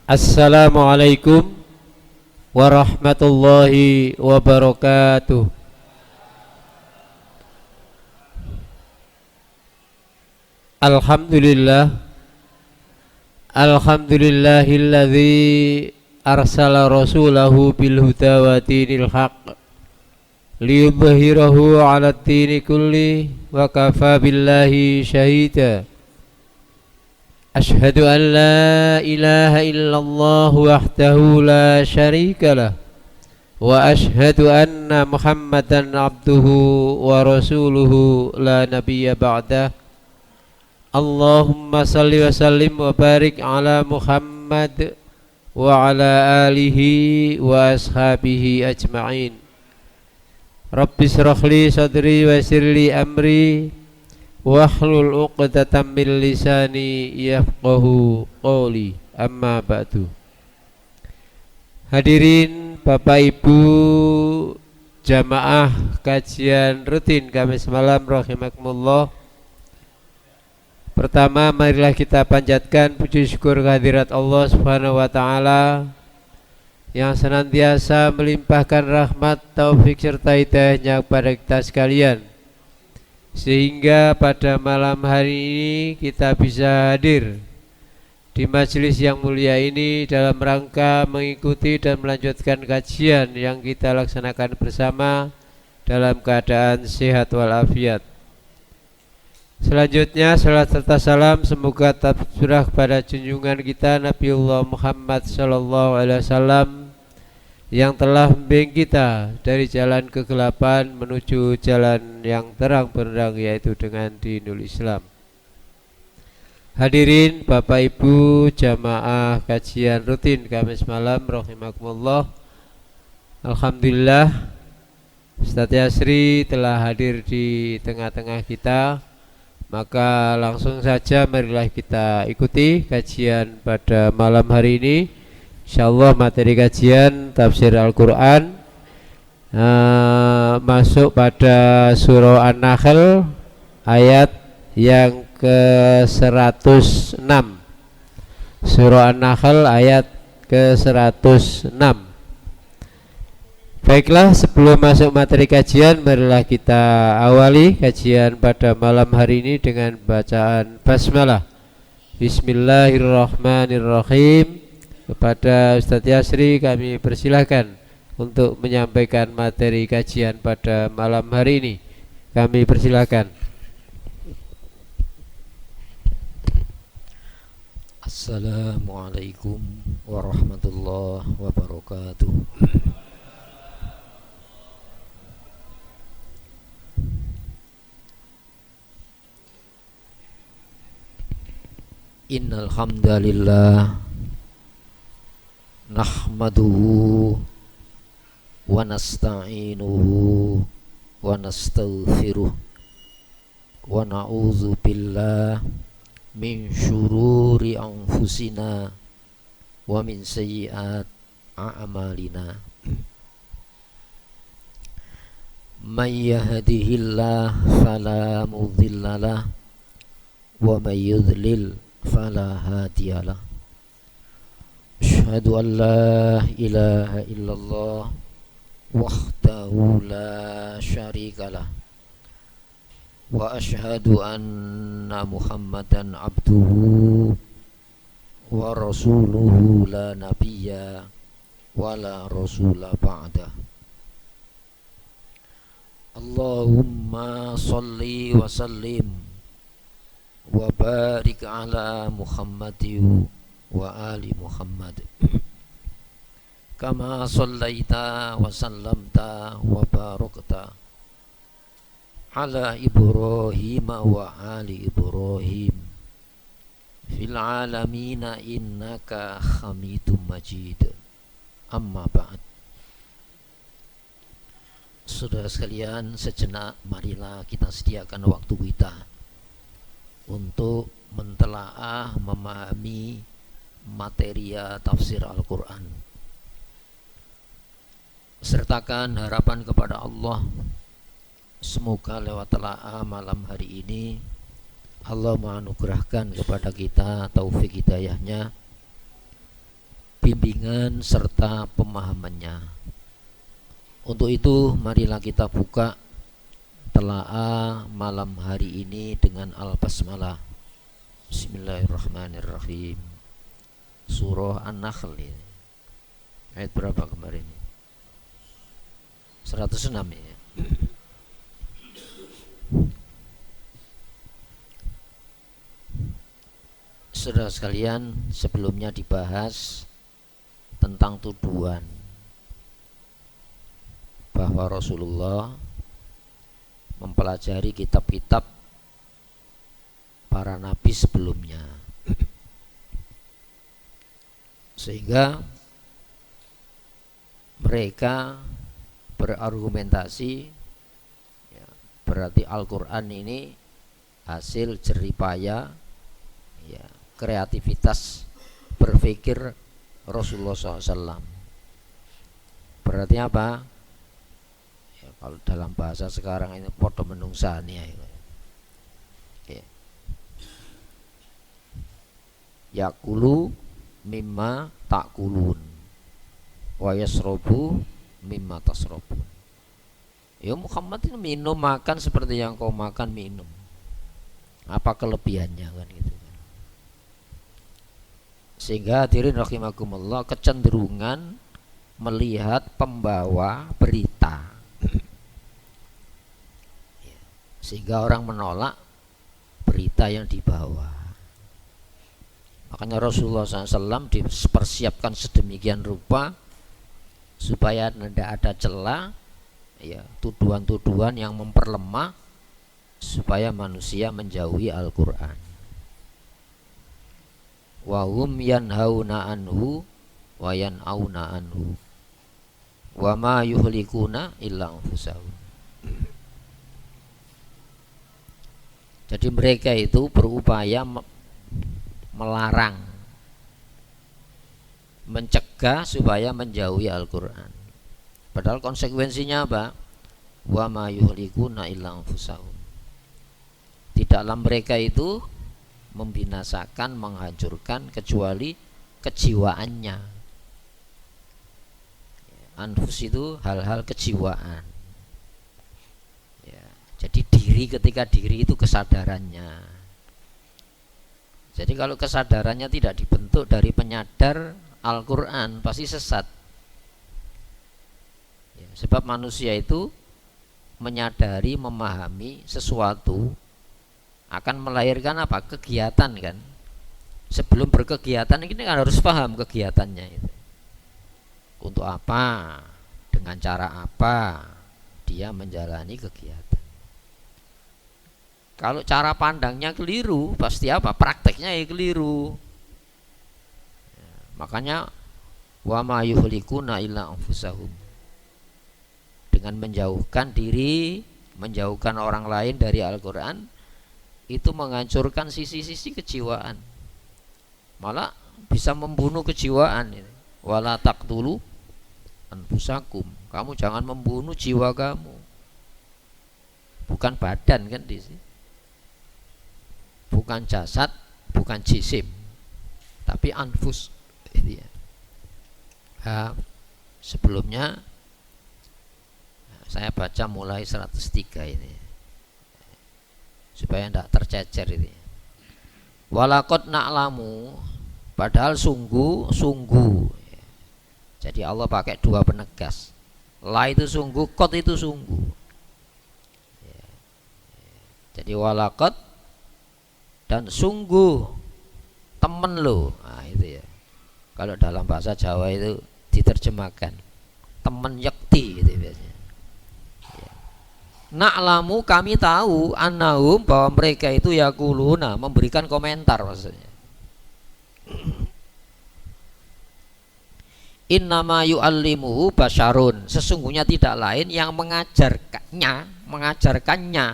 Assalamualaikum warahmatullahi wabarakatuh. Alhamdulillah, alhamdulillahilladzi arsala rasulahu bil huda wa dinil haqq liyudhhirahu 'alad dini kulli wa kafa billahi syahida. Ashhadu an la ilaha illallah wahdahu la syarika lah wa ashhadu anna Muhammadan abduhu wa rasuluhu la nabiyya ba'dah. Allahumma salli wa sallim wa barik ala Muhammad wa ala alihi wa ashabihi ajma'in. Rabbi shrah li sadri wa yassir li amri wahlul 'uqdatam min lisani yafqahu qawli. Amma ba'du. Hadirin Bapak Ibu jamaah kajian rutin Kamis malam rahimakumullah. Pertama, marilah kita panjatkan puji syukur kehadirat Allah Subhanahu wa taala yang senantiasa melimpahkan rahmat, taufik serta hidayahnya kepada kita sekalian, sehingga pada malam hari ini kita bisa hadir di majelis yang mulia ini dalam rangka mengikuti dan melanjutkan kajian yang kita laksanakan bersama dalam keadaan sehat walafiat. Selanjutnya salat serta salam semoga tercurah kepada junjungan kita Nabiullah Muhammad sallallahu alaihi wasallam yang telah membimbing kita dari jalan kegelapan menuju jalan yang terang benderang, yaitu dengan dinul Islam. Hadirin Bapak Ibu jamaah kajian rutin Kamis malam rahimakumullah. Alhamdulillah Ustaz Yasri telah hadir di tengah-tengah kita. Maka langsung saja marilah kita ikuti kajian pada malam hari ini. InsyaAllah materi kajian tafsir Al-Quran masuk pada surah An-Nahl ayat yang ke-106. Surah An-Nahl ayat ke-106. Baiklah, sebelum masuk materi kajian, marilah kita awali kajian pada malam hari ini dengan bacaan basmalah. Bismillahirrahmanirrahim. Kepada Ustadz Yasri kami persilahkan untuk menyampaikan materi kajian pada malam hari ini. Kami persilahkan. Assalamualaikum warahmatullahi wabarakatuh. Innal hamdalillah nahmaduhu wa nasta'inuhu wa nastaghfiruh wa na'udzu billah min syururi anfusina wa min sayyiat a'malina. May yahdihillah fala mudhillalah wa may yudlil fala hadiyalah. Asyhadu an la ilaha illallah wahdahu la syarikalah wa asyhadu anna Muhammadan abduhu wa rasuluhu la nabiyya wa la rasula ba'dah. Allahumma salli wa sallim wa barik ala Muhammadin wa ali Muhammad kama sallaita wa sallamta wa barakta ala Ibrahim wa ali Ibrahim fil alamina innaka Hamidum Majid. Amma ba'd. Saudara sekalian, sejenak marilah kita sediakan waktu kita untuk mentelaah, memahami materia tafsir Al-Quran. Sertakan harapan kepada Allah, semoga lewat telaah malam hari ini Allah menganugerahkan kepada kita taufik hidayahnya bimbingan serta pemahamannya. Untuk itu marilah kita buka telaah malam hari ini dengan al-basmalah. Bismillahirrahmanirrahim. Surah An-Nahl ini. Ayat berapa kemarin? 106 ya. Saudara sekalian, sebelumnya dibahas tentang tuduhan bahwa Rasulullah mempelajari kitab-kitab para nabi sebelumnya, sehingga mereka berargumentasi ya, berarti Al-Quran ini hasil jeripaya ya, kreativitas berpikir Rasulullah SAW. Berarti apa? Ya, kalau dalam bahasa sekarang ini podo menungsani ya. Yakulu mimma takulun wa yasrobu mimma tasrobun. Ya Muhammad ini minum makan seperti yang kau makan minum. Apa kelebihannya kan gitu kan. Sehingga hadirin rahimakumullah, kecenderungan melihat pembawa berita sehingga orang menolak berita yang dibawa. Makanya Rasulullah SAW dipersiapkan sedemikian rupa supaya tidak ada celah ya, tuduhan-tuduhan yang memperlemah supaya manusia menjauhi Al-Quran. Wahum yanhauna anhu wa yan'auna anhu wa ma yuhlikuna illa anfusahum. Jadi mereka itu berupaya melarang, mencegah supaya menjauhi Al-Quran. Padahal konsekuensinya apa? Wa ma yuhlikuna illa anfusahum. Tidaklah mereka itu membinasakan, menghancurkan kecuali kejiwaannya. Anfus itu hal-hal kejiwaan ya, jadi diri, ketika diri itu kesadarannya. Jadi kalau kesadarannya tidak dibentuk dari penyadar Al-Quran, pasti sesat ya, sebab manusia itu menyadari, memahami sesuatu akan melahirkan apa? Kegiatan kan. Sebelum berkegiatan ini kan harus paham kegiatannya itu. Untuk apa? Dengan cara apa dia menjalani kegiatan. Kalau cara pandangnya keliru, pasti apa? Prakteknya ya keliru. Ya, makanya wa ma yuhlikuna illa anfusahum. Dengan menjauhkan diri, menjauhkan orang lain dari Al-Quran, itu menghancurkan sisi-sisi kejiwaan. Malah bisa membunuh kejiwaan. Wala taqtulu anfusakum. Kamu jangan membunuh jiwa kamu. Bukan badan kan di sini. Bukan jasad, bukan jisim, tapi anfus. Sebelumnya saya baca mulai 103 ini supaya tidak tercecer ini. Walaqad na'lamu, padahal sungguh. Jadi Allah pakai dua penegas. La itu sungguh, qad itu sungguh. Jadi walaqad dan sungguh temen lo. Nah itu ya. Kalau dalam bahasa Jawa itu diterjemahkan temen yakti gitu biasanya. Ya. Na'lamu, kami tahu, annahum, bahwa mereka itu yaquluna, memberikan komentar maksudnya. Innama yu'allimuhu basyarun, sesungguhnya tidak lain yang mengajarkannya.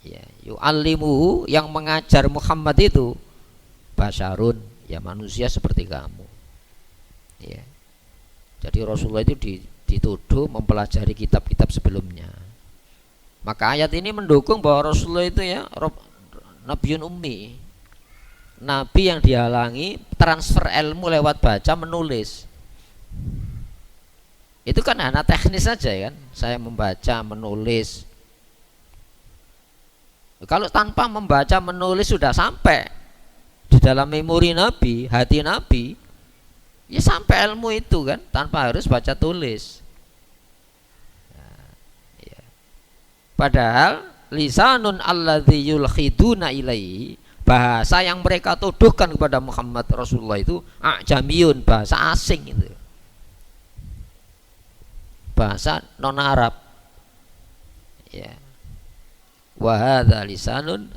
Ya, yu'allimuhu, yang mengajar Muhammad itu basyarun, ya manusia seperti kamu. Ya. Jadi Rasulullah itu dituduh mempelajari kitab-kitab sebelumnya. Maka ayat ini mendukung bahwa Rasulullah itu ya Nabiun Ummi, Nabi yang dihalangi transfer ilmu lewat baca menulis. Itu kan hanya teknis saja kan. Saya membaca menulis. Kalau tanpa membaca menulis sudah sampai di dalam memori Nabi, hati Nabi, ya sampai ilmu itu kan tanpa harus baca tulis. Nah, ya. Padahal lisanun alladzi yulkhiduna ilaihi, bahasa yang mereka tuduhkan kepada Muhammad Rasulullah itu ajamiyun, bahasa asing itu, bahasa non Arab. Ya. Wa hadza lisanun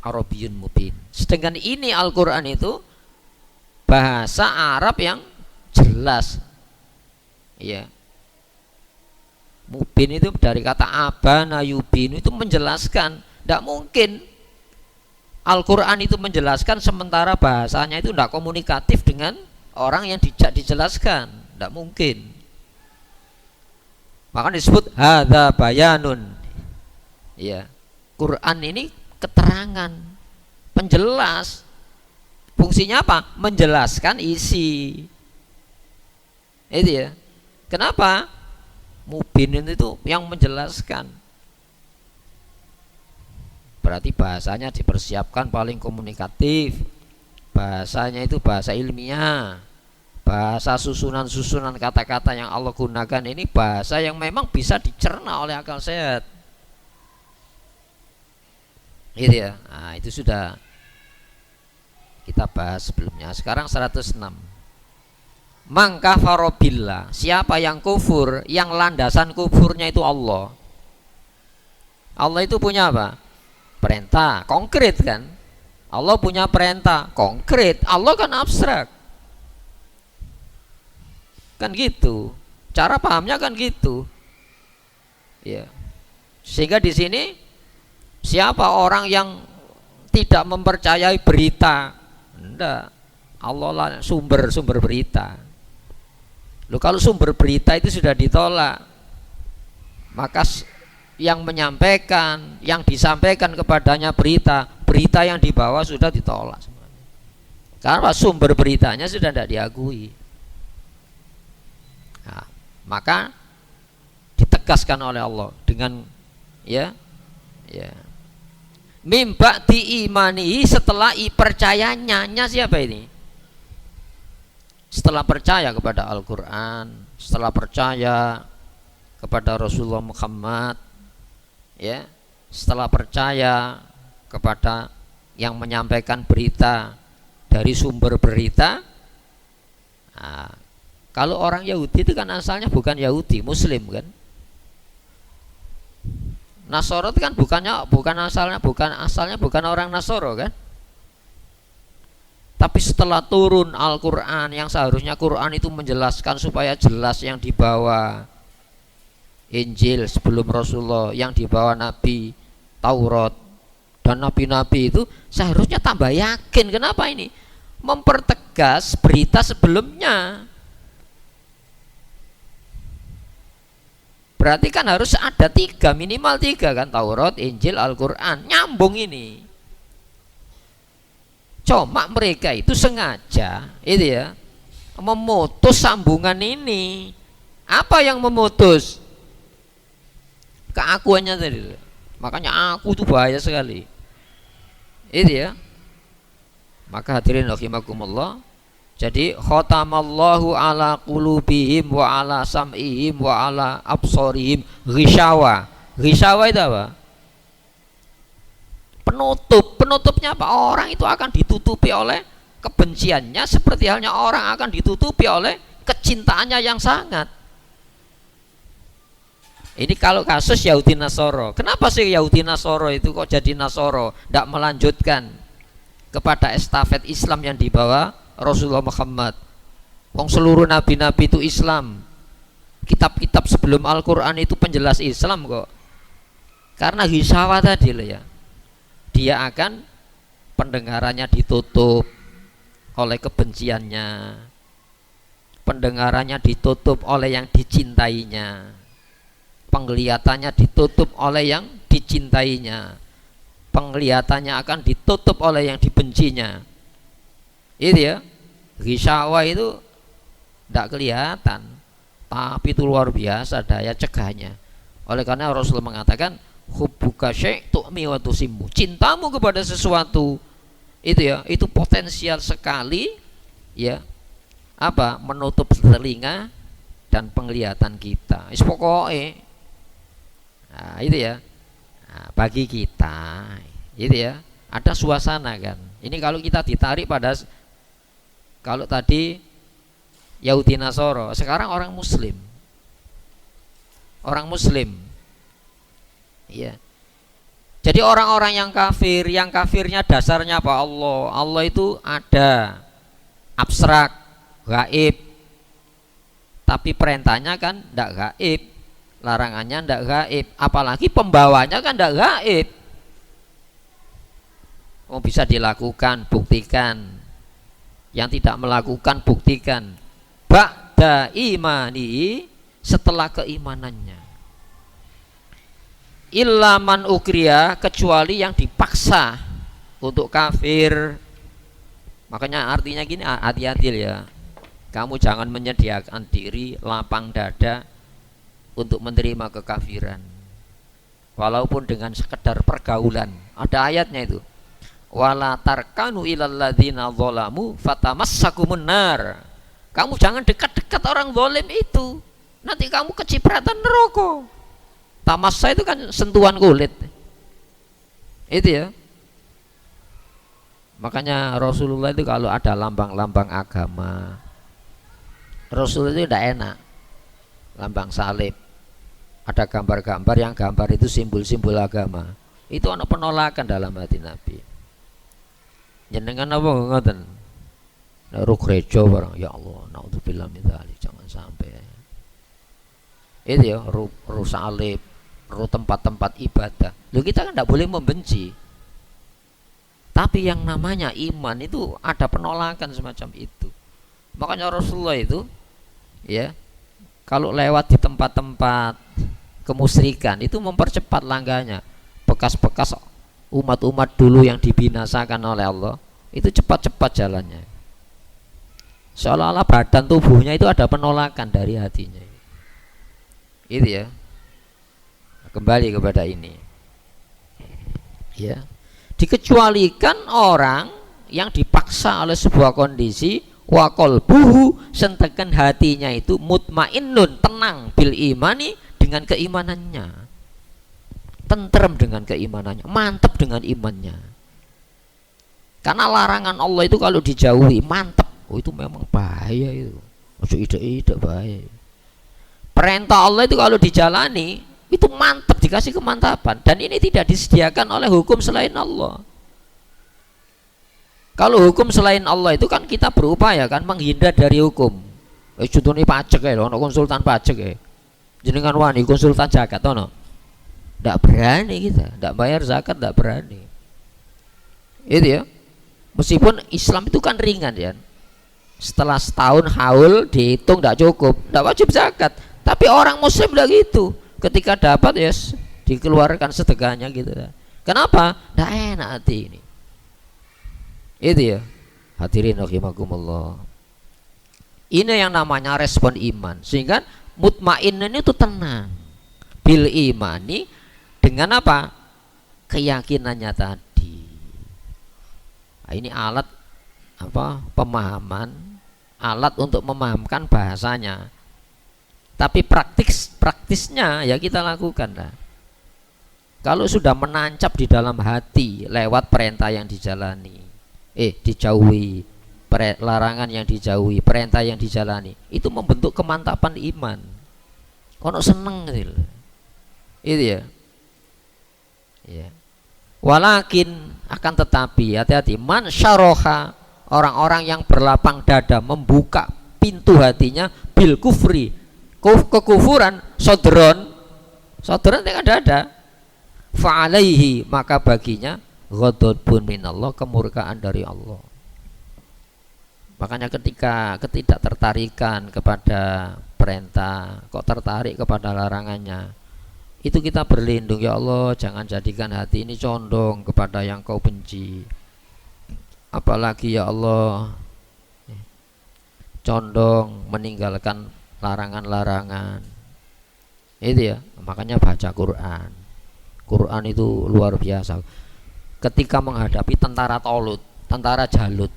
arabiyyun mubin. Sedangkan ini Al-Qur'an itu bahasa Arab yang jelas. Ya. Mubin itu dari kata abana yubin, itu menjelaskan. Tidak mungkin Al-Quran itu menjelaskan sementara bahasanya itu tidak komunikatif dengan orang yang dijelaskan. Tidak mungkin. Maka disebut hadza bayanun. Ya. Quran ini keterangan, penjelas. Fungsinya apa? Menjelaskan isi. Itu ya. Kenapa? Mubin itu yang menjelaskan. Berarti bahasanya dipersiapkan paling komunikatif. Bahasanya itu bahasa ilmiah. Bahasa susunan-susunan kata-kata yang Allah gunakan ini bahasa yang memang bisa dicerna oleh akal sehat. Gitu ya. Nah, itu sudah kita bahas sebelumnya. Sekarang 106. Man kafara billah, siapa yang kufur, yang landasan kufurnya itu Allah. Allah itu punya apa? Perintah, konkret kan? Allah punya perintah, konkret. Allah kan abstrak. Kan gitu. Cara pahamnya kan gitu. Ya. Sehingga di sini siapa orang yang tidak mempercayai berita? Enggak. Allah lah sumber berita. Loh, kalau sumber berita itu sudah ditolak, maka yang menyampaikan, yang disampaikan kepadanya berita yang dibawa sudah ditolak semuanya. Karena sumber beritanya sudah tidak diakui. Nah, maka ditegaskan oleh Allah dengan ya mimba diimani, setelah percayanya. Siapa ini? Setelah percaya kepada Al-Quran, setelah percaya kepada Rasulullah Muhammad, ya, setelah percaya kepada yang menyampaikan berita dari sumber berita. Nah, kalau orang Yahudi itu kan asalnya bukan Yahudi, Muslim kan. Nasoro itu kan bukan asalnya bukan orang Nasoro kan. Tapi setelah turun Al-Quran, yang seharusnya Quran itu menjelaskan supaya jelas yang dibawa Injil sebelum Rasulullah, yang dibawa Nabi Taurat dan Nabi-Nabi itu seharusnya tambah yakin. Kenapa ini? Mempertegas berita sebelumnya. Berarti kan harus ada minimal tiga kan, Taurat, Injil, Al-Quran, nyambung ini. Cuma mereka itu sengaja itu ya memutus sambungan ini. Apa yang memutus? Keakuannya tadi. Makanya aku itu bahaya sekali. Itu ya. Maka hadirin rahimakumullah. Jadi khatamallahu ala qulubihim wa ala sam'ihim wa ala absarihim ghisyawa. Ghisyawa itu apa? Penutupnya apa? Orang itu akan ditutupi oleh kebenciannya, seperti halnya orang akan ditutupi oleh kecintaannya yang sangat. Ini kalau kasus Yahudi Nasoro. Kenapa sih Yahudi Nasoro itu kok jadi Nasoro, tidak melanjutkan kepada estafet Islam yang dibawa Rasulullah Muhammad? Wong seluruh nabi-nabi itu Islam. Kitab-kitab sebelum Al-Quran itu penjelas Islam kok. Karena hisawa tadi loh ya, dia akan pendengarannya ditutup oleh kebenciannya, pendengarannya ditutup oleh yang dicintainya, penglihatannya ditutup oleh yang dicintainya, penglihatannya akan ditutup oleh yang dibencinya, Itu ya, ghisyawah itu tidak kelihatan, tapi itu luar biasa daya cegahnya. Oleh karena Rasul mengatakan hubbuka syai' tu'mi wa tusimmu, cintamu kepada sesuatu itu ya, itu potensial sekali ya, apa, menutup telinga dan penglihatan kita. Is pokoknya, nah, itu ya. Nah, bagi kita itu ya, ada suasana kan. Ini kalau kita ditarik pada, kalau tadi Yahudi Nasoro, sekarang orang Muslim. Orang Muslim. Ya. Jadi orang-orang yang kafir, yang kafirnya dasarnya apa? Allah. Allah itu ada, abstrak, gaib. Tapi perintahnya kan tidak gaib, larangannya tidak gaib, apalagi pembawanya kan tidak gaib. Oh, bisa dilakukan, buktikan. Yang tidak melakukan, buktikan. Ba'da imani, setelah keimanannya. Illa man ukriya, kecuali yang dipaksa untuk kafir. Makanya artinya gini, hati-hati ya. Kamu jangan menyediakan diri lapang dada untuk menerima kekafiran, walaupun dengan sekedar pergaulan. Ada ayatnya itu, wala tarkanu ilal ladzina zalamu fatamassakumun nar. Kamu jangan dekat-dekat orang zalim itu, nanti kamu kecipratan neraka. Tamassa itu kan sentuhan kulit. Itu ya. Makanya Rasulullah itu kalau ada lambang-lambang agama, Rasul itu tidak enak. Lambang salib, ada gambar-gambar yang gambar itu simbol-simbol agama, itu ada penolakan dalam hati Nabi. Jenengan apa ngoten? Nek gereja barang, ya Allah, naudzubillah min dzalik, jangan sampai. Itu ya, ru salib, ru tempat-tempat ibadah. Loh, kita kan tidak boleh membenci. Tapi yang namanya iman itu ada penolakan semacam itu. Makanya Rasulullah itu ya, kalau lewat di tempat-tempat kemusyrikan itu mempercepat langganya. Bekas-bekas umat-umat dulu yang dibinasakan oleh Allah itu cepat-cepat jalannya. Seolah-olah badan tubuhnya itu ada penolakan dari hatinya. Itu ya. Kembali kepada ini. Ya. Dikecualikan orang yang dipaksa oleh sebuah kondisi, wa qalbuhu, sentakan hatinya itu mutmainnun, tenang, bil imani, dengan keimanannya, tentrem dengan keimanannya, mantap dengan imannya. Karena larangan Allah itu kalau dijauhi mantap, oh itu memang bahaya itu, masuk ide-ide bahaya. Perintah Allah itu kalau dijalani itu mantap, dikasih kemantapan, dan ini tidak disediakan oleh hukum selain Allah. Kalau hukum selain Allah itu kan kita berupaya kan menghindar dari hukum. Contohnya pajak ya, ono konsultan pajak ya. Jenengan wani konsultan zakat ono. Tidak berani kita, tidak bayar zakat, tidak berani. Itu ya. Meskipun Islam itu kan ringan ya. Setelah setahun haul dihitung tidak cukup, tidak wajib zakat. Tapi orang Muslim tidak gitu. Ketika dapat ya dikeluarkan sedekahnya gitu. Kenapa? Tidak enak hati ini. Itu ya, hadirin rahimakumullah. Ini yang namanya respon iman. Sehingga mutmainun itu tenang bil imani, dengan apa? Keyakinannya tadi. Nah, ini alat apa? Pemahaman, alat untuk memahamkan bahasanya. Tapi praktisnya ya kita lakukan lah. Kalau sudah menancap di dalam hati lewat perintah yang dijalani, dijauhi, larangan yang dijauhi, perintah yang dijalani, itu membentuk kemantapan iman. Ono seneng gitu. Itu ya. Ya. Walakin, akan tetapi hati-hati, man syaroha, orang-orang yang berlapang dada membuka pintu hatinya bil kufri, kekufuran, sodron yang ada, fa'alaihi, maka baginya ghadabun minallah, kemurkaan dari Allah. Makanya ketika ketidaktertarikan kepada perintah, kok tertarik kepada larangannya, itu kita berlindung, ya Allah, jangan jadikan hati ini condong kepada yang kau benci. Apalagi ya Allah, condong meninggalkan larangan-larangan. Itu ya, makanya baca Quran. Quran itu luar biasa. Ketika menghadapi tentara Talut, tentara Jalut,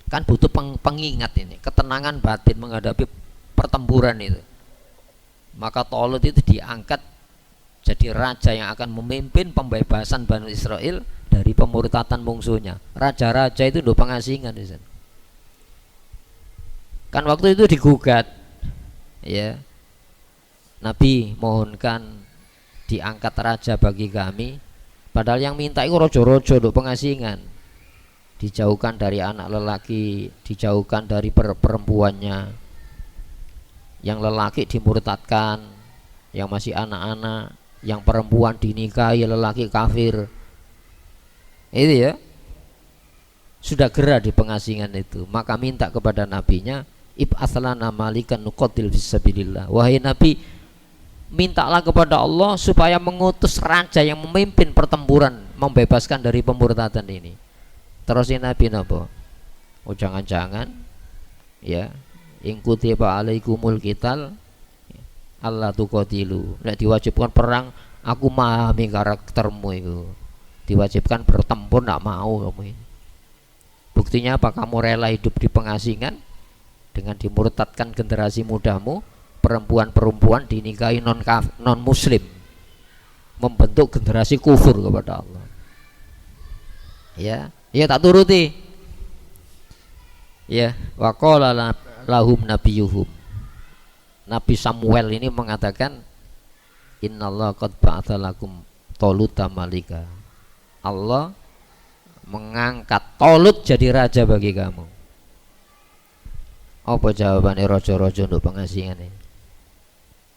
kan butuh pengingat ini, ketenangan batin menghadapi pertempuran itu. Maka Talut itu diangkat jadi raja yang akan memimpin pembebasan Bani Israel dari pemurtatan musuhnya. Raja-raja itu udah pengasingan di sana. Kan waktu itu digugat, ya, Nabi mohonkan diangkat raja bagi kami, padahal yang minta itu rojo-rojo untuk pengasingan, dijauhkan dari anak lelaki, dijauhkan dari perempuannya, yang lelaki dimurtadkan, yang masih anak-anak, yang perempuan dinikahi lelaki kafir. Itu ya, sudah gerah di pengasingan itu, maka minta kepada nabinya, ib'atslana malikan nuqatil fisabilillah. Wahai Nabi, mintalah kepada Allah supaya mengutus raja yang memimpin pertempuran membebaskan dari pemurtadan ini. Terus Nabi napa? Oh jangan-jangan ya, in kutiba alaikumul qital alla tuqatilu. Nek diwajibkan perang, aku memahami karaktermu itu. Diwajibkan bertempur enggak mau kamu ini. Buktinya apa? Kamu rela hidup di pengasingan dengan dimurtadkan generasi mudamu, perempuan-perempuan dinikahi non muslim, membentuk generasi kufur kepada Allah. Ya, ya tak turuti. Ya, wa qala lahum nabiyuhum. Nabi Samuel ini mengatakan, innallaha qad ba'atsa lakum Taluta malika. Allah mengangkat Talut jadi raja bagi kamu. Apa jawabannya rojo-rojo untuk pengasingan ini?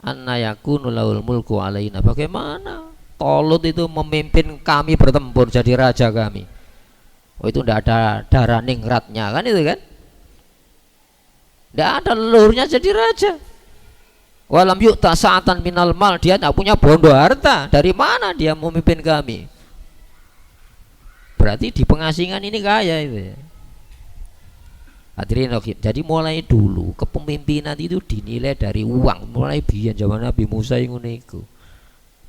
Anna yakunu laul mulku alaina. Bagaimana Talut itu memimpin kami bertempur jadi raja kami? Oh itu tidak ada darah ningratnya kan itu kan? Tidak ada leluhurnya jadi raja. Walam yu'ta sa'atan minal mal, dia tidak punya bondo harta. Dari mana dia memimpin kami? Berarti di pengasingan ini kaya itu ya. Hadirin, jadi mulai dulu kepemimpinan itu dinilai dari uang, mulai biyen zaman Nabi Musa yang uniku.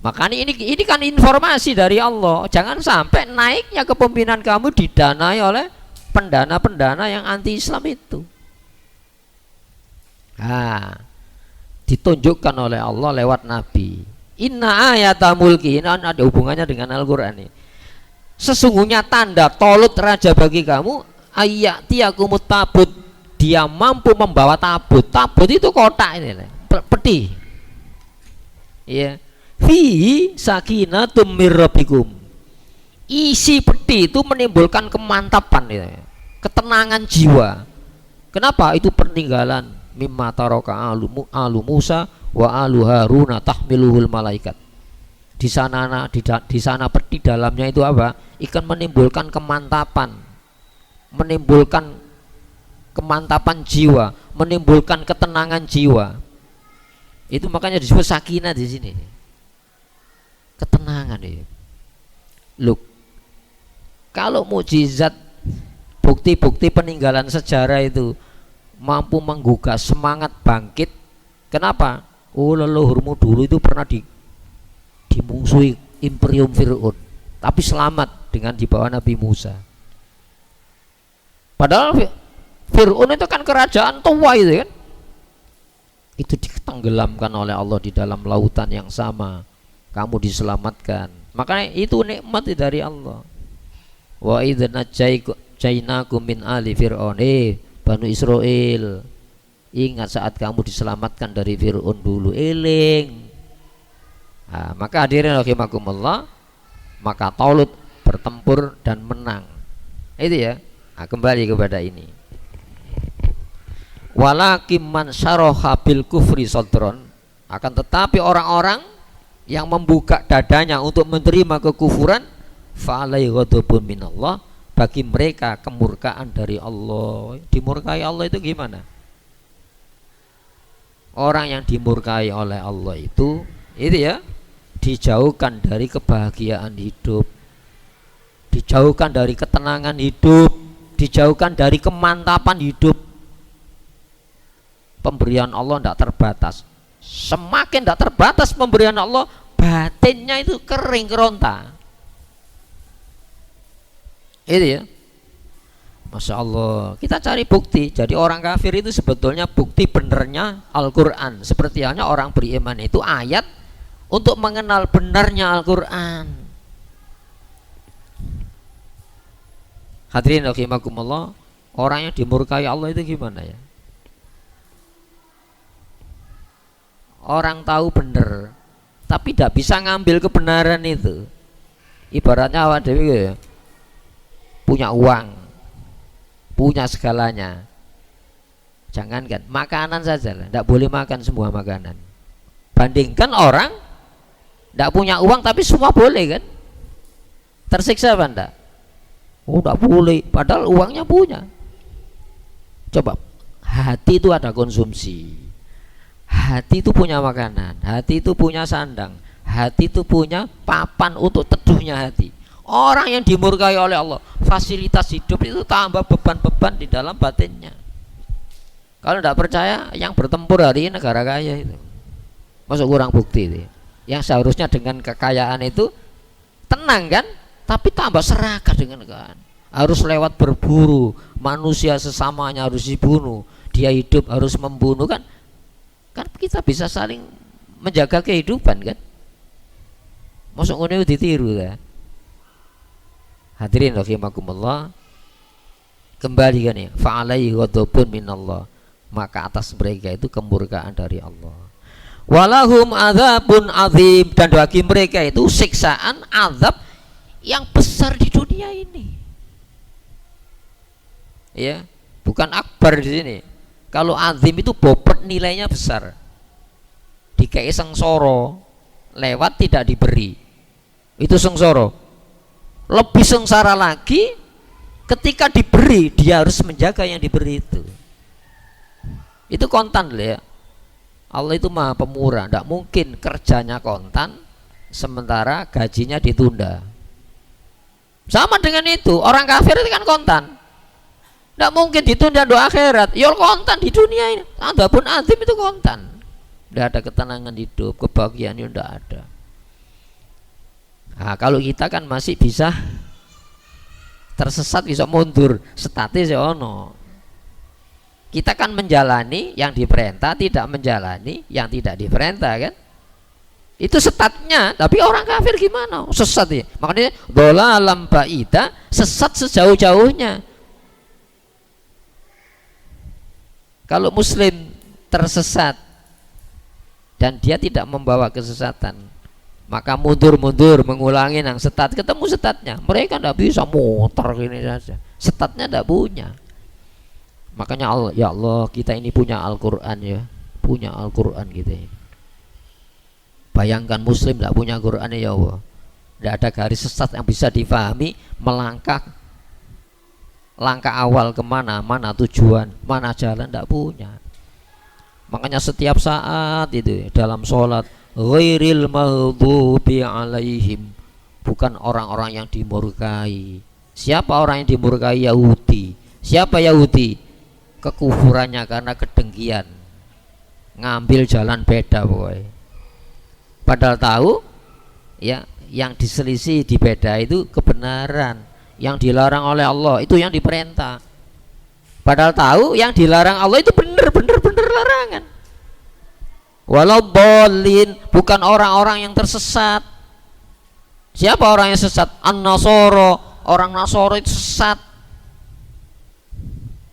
Makanya ini kan informasi dari Allah. Jangan sampai naiknya kepemimpinan kamu didanai oleh pendana-pendana yang anti Islam itu. Ditunjukkan oleh Allah lewat Nabi. Inna ayata mulki, ini ada hubungannya dengan Al-Quran ini. Sesungguhnya tanda Talut raja bagi kamu, ayatiyakumut tabut, dia mampu membawa tabut. Tabut itu kotak ini, peti. Ya, fi sakinatum mir rabbikum. Isi peti itu menimbulkan kemantapan, ya, ketenangan jiwa. Kenapa? Itu peninggalan mimma taraka alu Musa wa alu Haruna tahmiluhul malaikat. Di sana peti dalamnya itu apa? Ikan menimbulkan kemantapan, menimbulkan kemantapan jiwa, menimbulkan ketenangan jiwa. Itu makanya disebut sakinah di sini. Ketenangan itu. Look, kalau mukjizat, bukti-bukti peninggalan sejarah itu mampu menggugah semangat bangkit. Kenapa? Oh, leluhurmu dulu itu pernah dimusuhi Imperium Fir'aun, tapi selamat dengan di bawah Nabi Musa. Padahal Fir'aun itu kan kerajaan tua itu kan, itu ditenggelamkan oleh Allah di dalam lautan yang sama, kamu diselamatkan. Makanya itu nikmat dari Allah. Wa idza najaynakum min ali fir'aun, Banu Israel, ingat saat kamu diselamatkan dari Fir'aun dulu, eling. Maka hadirin rahimakumullah, maka Talut bertempur dan menang. Itu ya. Kembali kepada ini. Walakin man syaraha bil kufri sadron, akan tetapi orang-orang yang membuka dadanya untuk menerima kekufuran, fa alaihi ghadabun minallah, bagi mereka kemurkaan dari Allah. Dimurkai Allah itu gimana? Orang yang dimurkai oleh Allah itu ya, dijauhkan dari kebahagiaan hidup, dijauhkan dari ketenangan hidup, dijauhkan dari kemantapan hidup. pemberian Allah tidak terbatas. Semakin tidak terbatas pemberian Allah, batinnya itu kering keronta. Itu ya. Masya Allah, kita cari bukti. Jadi orang kafir itu sebetulnya bukti benernya Al-Quran. Seperti halnya orang beriman itu ayat untuk mengenal benarnya Al-Quran. Hadirin rahimakumullah, orang yang dimurkai Allah itu gimana ya? Orang tahu benar, tapi tidak bisa ngambil kebenaran itu. Ibaratnya awak dewi ya, punya uang, punya segalanya, jangankan makanan saja lah, tidak boleh makan semua makanan. Bandingkan orang tidak punya uang tapi semua boleh kan, tersiksa apa enggak? Oh tidak boleh, padahal uangnya punya. Coba, hati itu ada konsumsi, hati itu punya makanan, hati itu punya sandang, hati itu punya papan untuk teduhnya hati. Orang yang dimurkai oleh Allah, fasilitas hidup itu tambah beban-beban di dalam batinnya. Kalau tidak percaya, yang bertempur hari ini negara kaya itu, masuk kurang bukti itu. Yang seharusnya dengan kekayaan itu tenang kan, tapi tambah serakah dengan kekayaan. Harus lewat berburu, manusia sesamanya harus dibunuh, dia hidup harus membunuh kan. Kan kita bisa saling menjaga kehidupan kan. Masuk ngono ditiru kan. Hadirin rahimakumullah, kembali kan ya, fa'alaihi ghadabun minallah, maka atas mereka itu kemurkaan dari Allah. Walahum adzabun azim, dan bagi mereka itu siksaan azab yang besar di dunia ini. Ya, bukan akbar di sini. Kalau azim itu bobot nilainya besar. Dikai sengsara, lewat tidak diberi. Itu sengsara. Lebih sengsara lagi ketika diberi, dia harus menjaga yang diberi itu. Itu kontan loh ya. Allah itu maha pemurah, tidak mungkin kerjanya kontan sementara gajinya ditunda. Sama dengan itu, orang kafir itu kan kontan, tidak mungkin ditunda doa akhirat. Ya kontan di dunia ini. Adapun azim itu kontan, tidak ada ketenangan hidup, kebahagiaan itu tidak ada. Nah, kalau kita kan masih bisa tersesat, bisa mundur, statis ya ono. Kita kan menjalani yang diperintah, tidak menjalani yang tidak diperintah kan. Itu statnya, tapi orang kafir gimana? Sesat ya. Makanya dhalalam ba'ida, sesat sejauh-jauhnya. Kalau muslim tersesat dan dia tidak membawa kesesatan, maka mundur-mundur mengulangi yang setat, ketemu setatnya. Mereka tidak bisa muter gini saja, setatnya tidak punya. Makanya Allah, ya Allah, kita ini punya Al-Quran ya, punya Al-Quran kita ini. Bayangkan muslim tidak punya Quran ya Allah, tidak ada garis sesat yang bisa difahami, melangkah langkah awal kemana, mana tujuan, mana jalan, tidak punya. Makanya setiap saat itu dalam sholat, ghairil maghdubi alaihim, bukan orang-orang yang dimurkai. Siapa orang yang dimurkai? Yahudi. Siapa Yahudi? Kekufurannya karena kedengkian, ngambil jalan beda boy. Padahal tahu ya, yang diselisih di beda itu kebenaran, yang dilarang oleh Allah itu yang diperintah. Padahal tahu yang dilarang Allah itu benar larangan. Walau bolin, bukan orang-orang yang tersesat. Siapa orang yang sesat? An-Nasoro, orang Nasoro itu sesat.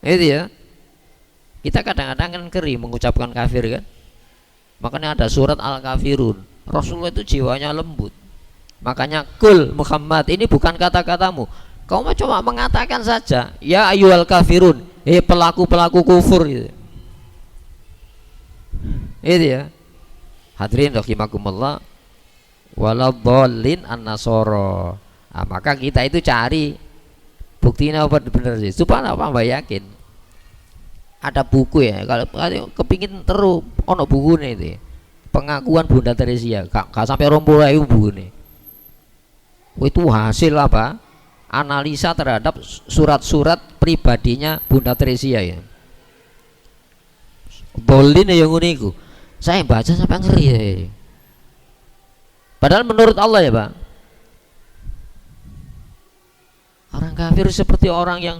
Itu ya. Kita kadang-kadang kan keri mengucapkan kafir kan. Makanya ada surat Al-Kafirun. Rasulullah itu jiwanya lembut. Makanya kul Muhammad, ini bukan kata-katamu. Kau cuma mengatakan saja, ya ayyuhal kafirun, pelaku-pelaku kufur gitu. Itu ya. Hadirin rahimakumullah, waladhdallin an-nasara. Nah, maka kita itu cari buktinya apa benar sih, supaya apa mbak yakin. Ada buku ya, kalau kepingin terus ono buku nih itu, pengakuan Bunda Teresia, gak sampai 20.000 buku nih. Itu hasil apa? Analisa terhadap surat-surat pribadinya Bunda Teresia ya. Dolin ya ngono iku. Saya baca sampai ngeri ya. Padahal menurut Allah ya Pak, orang kafir seperti orang yang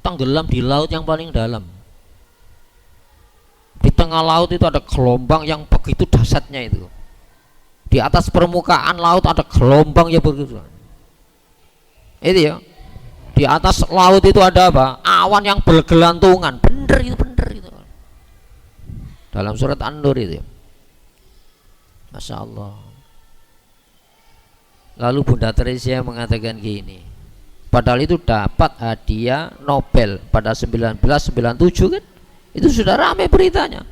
tenggelam di laut yang paling dalam. Di tengah laut itu ada gelombang yang begitu dahsyatnya itu. Di atas permukaan laut ada gelombang yang begitu. Itu ya. Di atas laut itu ada apa? Awan yang bergelantungan. Bener itu. Dalam surat An-Nur itu. Masya Allah. Lalu Bunda Teresia mengatakan gini, padahal itu dapat hadiah Nobel pada 1997 kan, itu sudah ramai beritanya.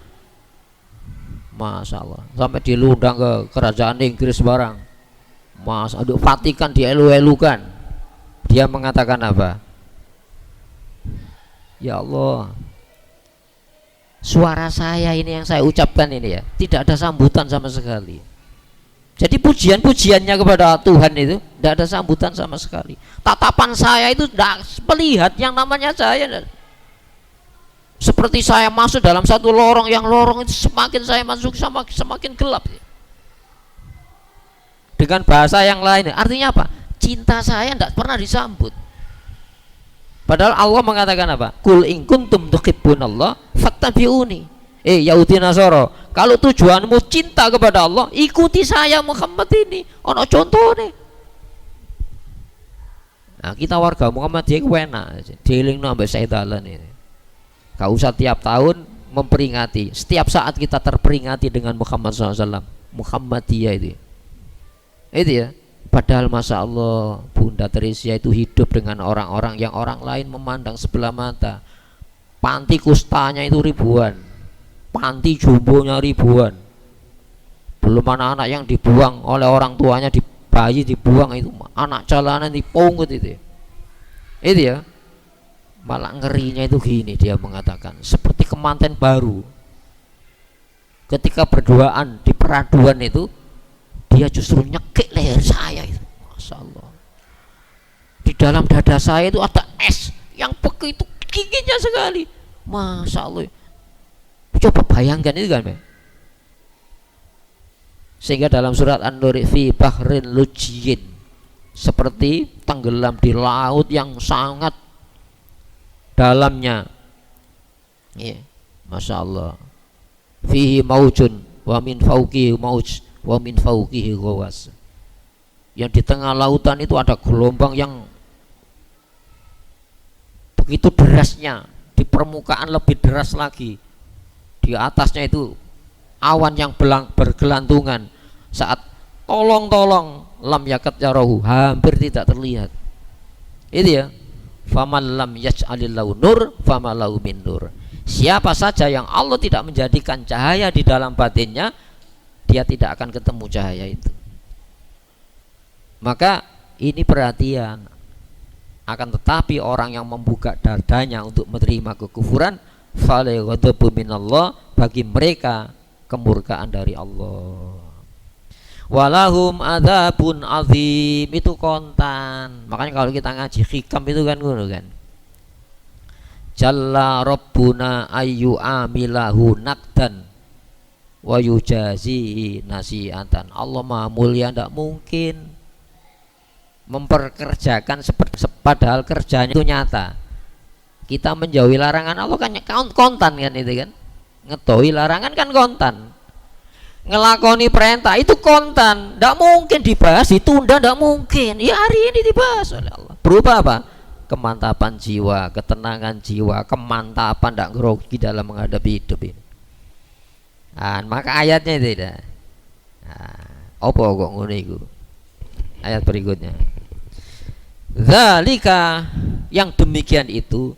Masya Allah, sampai diundang ke kerajaan Inggris barang. Aduh, Vatikan dielu-elukan. Dia mengatakan apa? Ya Allah, suara saya ini yang saya ucapkan ini ya, tidak ada sambutan sama sekali. Jadi pujian-pujiannya kepada Tuhan itu tidak ada sambutan sama sekali. Tatapan saya itu tidak melihat yang namanya saya. Seperti saya masuk dalam satu lorong, yang lorong itu semakin saya masuk semakin gelap. Dengan bahasa yang lain, artinya apa? Cinta saya tidak pernah disambut. Padahal Allah mengatakan apa? Kul in kuntum tuhibbunallah fattabi'uni. Yahudi Nasara, kalau tujuanmu cinta kepada Allah, ikuti saya Muhammad ini. Ono contoh nih. Nah, kita warga Muhammadiyah ku enak, dielingno ambek sedalan ini. Gak usah tiap tahun memperingati, setiap saat kita terperingati dengan Muhammad SAW, Muhammadiyah itu. Itu ya. Padahal Masya Allah, Bunda Teresia itu hidup dengan orang-orang yang orang lain memandang sebelah mata. Panti kustanya itu ribuan, panti jumbonya ribuan, belum anak-anak yang dibuang oleh orang tuanya, di bayi dibuang itu, anak jalanan dipungut itu ya. Malah ngerinya itu gini, dia mengatakan seperti kemanten baru ketika berduaan di peraduan itu, dia justru nyekik leher saya itu. Masya Allah, di dalam dada saya itu ada es yang begitu giginya sekali. Masya Allah, coba bayangkan itu kan. Sehingga dalam surat An-Nur, fi bahrin lujyin, seperti tenggelam di laut yang sangat dalamnya. Ya, Masya Allah. Fihi maujun wa min fauqihi mauj wa min fauqihi ghawas. Yang di tengah lautan itu ada gelombang yang begitu derasnya, di permukaan lebih deras lagi. Di atasnya itu awan yang bergelantungan. Saat tolong lam yakat yarahu, hampir tidak terlihat. Itu ya. Faman lam yaj'alillahu nur famalahu min nur. Siapa saja yang Allah tidak menjadikan cahaya di dalam batinnya, dia tidak akan ketemu cahaya itu. Maka ini perhatian. Akan tetapi orang yang membuka dadanya untuk menerima kekufuran, falyghadabu minallah, bagi mereka kemurkaan dari Allah. Walahum adzabun azim, itu kontan. Makanya kalau kita ngaji hikam itu kan ngono kan. Jalla rabbuna ayyu amilahu nakdan wa yujazihi nasi'atan. Allah Maha Mulia, tidak mungkin memperkerjakan padahal kerjanya itu nyata. Kita menjauhi larangan Allah kan kontan kan itu kan. Ngetohi larangan kan kontan. Ngelakoni perintah itu kontan, tidak mungkin dibahas, ditunda, tidak mungkin. Ya hari ini dibahas oleh Allah. Berupa apa? Kemantapan jiwa, ketenangan jiwa, kemantapan tidak grogi dalam menghadapi hidup ini. Nah, maka ayatnya itu tidak. Apa kok ngono iku? Ayat berikutnya. Zalika, yang demikian itu,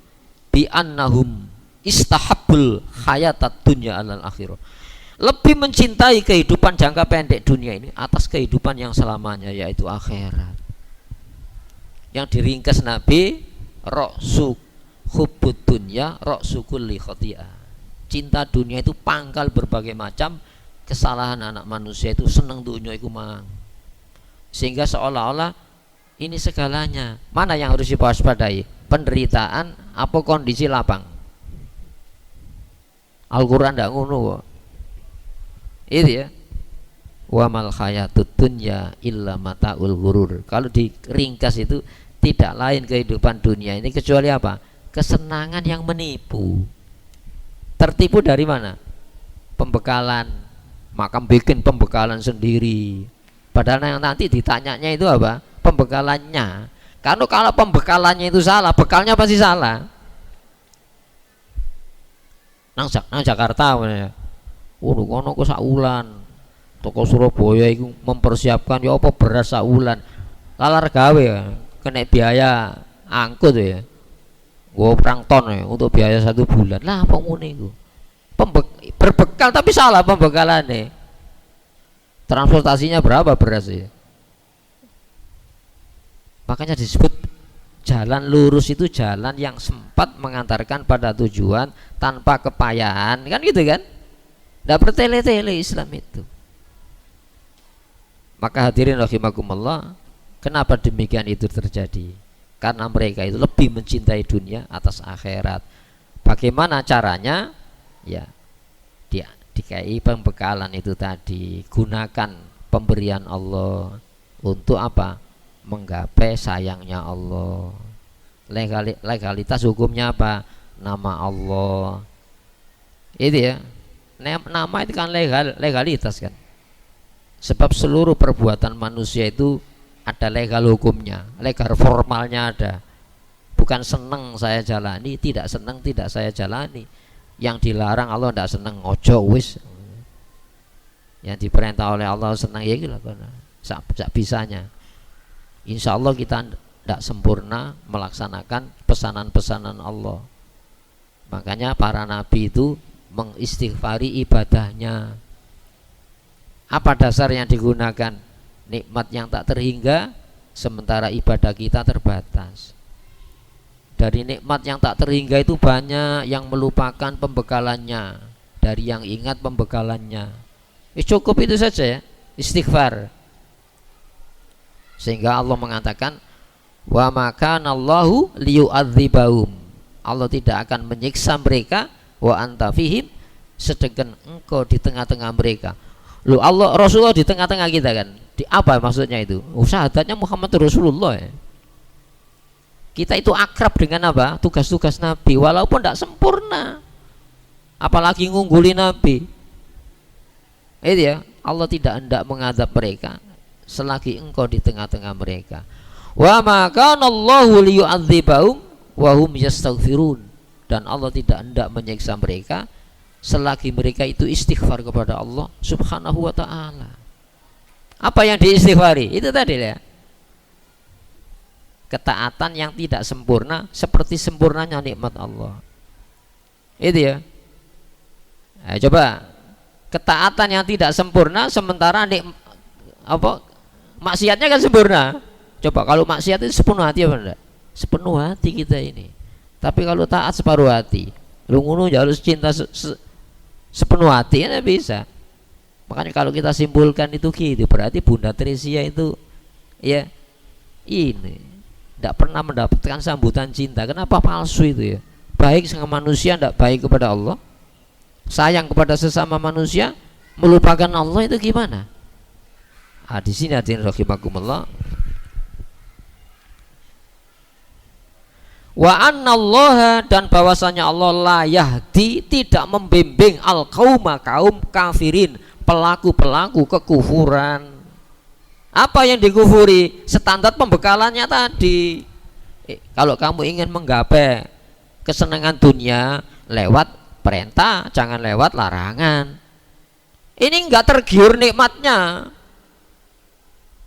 bi annahum istahabbul hayatat dunya alal akhirah. Lebih mencintai kehidupan jangka pendek dunia ini atas kehidupan yang selamanya, yaitu akhirat. Yang diringkas Nabi, ra'su hubbud dunya ra'su kulli khati'ah. Cinta dunia itu pangkal berbagai macam kesalahan anak manusia itu, seneng dunia itu mang. Sehingga seolah-olah ini segalanya. Mana yang harus diwaspadai? Penderitaan apa kondisi lapang? Al-Quran ndak ngono kok. Itu ya. Wa mal hayatud dunya illa mataul ghurur. Kalau diringkas itu tidak lain kehidupan dunia ini kecuali apa? Kesenangan yang menipu. Tertipu dari mana? Pembekalan. Maka bikin pembekalan sendiri. Padahal yang nanti ditanyanya itu apa? Pembekalannya. Karena kalau pembekalannya itu salah, bekalnya pasti salah. Nang Jakarta mana? Waduh, kono kok saulan. Toko Surabaya itu mempersiapkan ya apa beras saulan. Lalar gawe ya, kena biaya angkut ya. Gua perang ton ya untuk biaya 1 bulan. Lah apa ngono iku? Berbekal tapi salah pembekalannya. Transportasinya berapa beras ya? Makanya disebut jalan lurus itu jalan yang sempat mengantarkan pada tujuan tanpa kepayahan, kan gitu kan? Tidak bertele-tele Islam itu. Maka hadirin rahimakumullah, kenapa demikian itu terjadi? Karena mereka itu lebih mencintai dunia atas akhirat. Bagaimana caranya? Ya, dia dikai pembekalan itu tadi. Gunakan pemberian Allah untuk apa? Menggapai sayangnya Allah. Legalitas hukumnya apa? Nama Allah. Itu ya. Nama itu kan legalitas kan. Sebab seluruh perbuatan manusia itu ada legal hukumnya, legal formalnya ada. Bukan seneng saya jalani, tidak seneng tidak saya jalani. Yang dilarang Allah tidak seneng, ojo wis. Yang diperintah oleh Allah senang ya gitu lah, sak bisanya. Insya Allah kita tidak sempurna melaksanakan pesanan-pesanan Allah. Makanya para nabi itu mengistighfari ibadahnya. Apa dasar yang digunakan? Nikmat yang tak terhingga, sementara ibadah kita terbatas. Dari nikmat yang tak terhingga itu banyak yang melupakan pembekalannya, dari yang ingat pembekalannya. Cukup itu saja ya, istighfar. Sehingga Allah mengatakan, wa makanallahu liyu'adzibahum. Allah tidak akan menyiksa mereka, wa anta fihim, sedangkan engkau di tengah-tengah mereka. Lu Allah Rasulullah di tengah-tengah kita kan. Di apa maksudnya itu? Syahadatnya Muhammad Rasulullah ya. Kita itu akrab dengan apa? Tugas-tugas Nabi walaupun tidak sempurna. Apalagi ngungguli Nabi. Itu ya, Allah tidak hendak mengadab mereka selagi engkau di tengah-tengah mereka. Wa ma kana Allahu liyu'adzibahum wa hum yastaghfirun. Dan Allah tidak hendak menyiksa mereka selagi mereka itu istighfar kepada Allah Subhanahu wa ta'ala. Apa yang diistighfari? Itu tadi ya, ketaatan yang tidak sempurna seperti sempurnanya nikmat Allah. Itu ya. Nah, coba ketaatan yang tidak sempurna sementara maksiatnya kan sempurna. Coba kalau maksiat itu sepenuh hati apa enggak? Sepenuh hati kita ini. Tapi kalau taat separuh hati, lu ngono harus cinta sepenuh hati ya bisa. Makanya kalau kita simpulkan itu gitu, berarti Bunda Tresia itu ya ini tidak pernah mendapatkan sambutan cinta. Kenapa palsu itu ya? Baik sama manusia, tidak baik kepada Allah. Sayang kepada sesama manusia, melupakan Allah, itu gimana? Di sini hadirin rahimakumullah. Wa annallaha, dan bahwasanya Allah la yahdi, tidak membimbing al qauma, kaum kafirin, pelaku-pelaku kekufuran. Apa yang dikufuri? Standar pembekalannya tadi. Kalau kamu ingin menggapai kesenangan dunia lewat perintah, jangan lewat larangan. Ini enggak tergiur nikmatnya.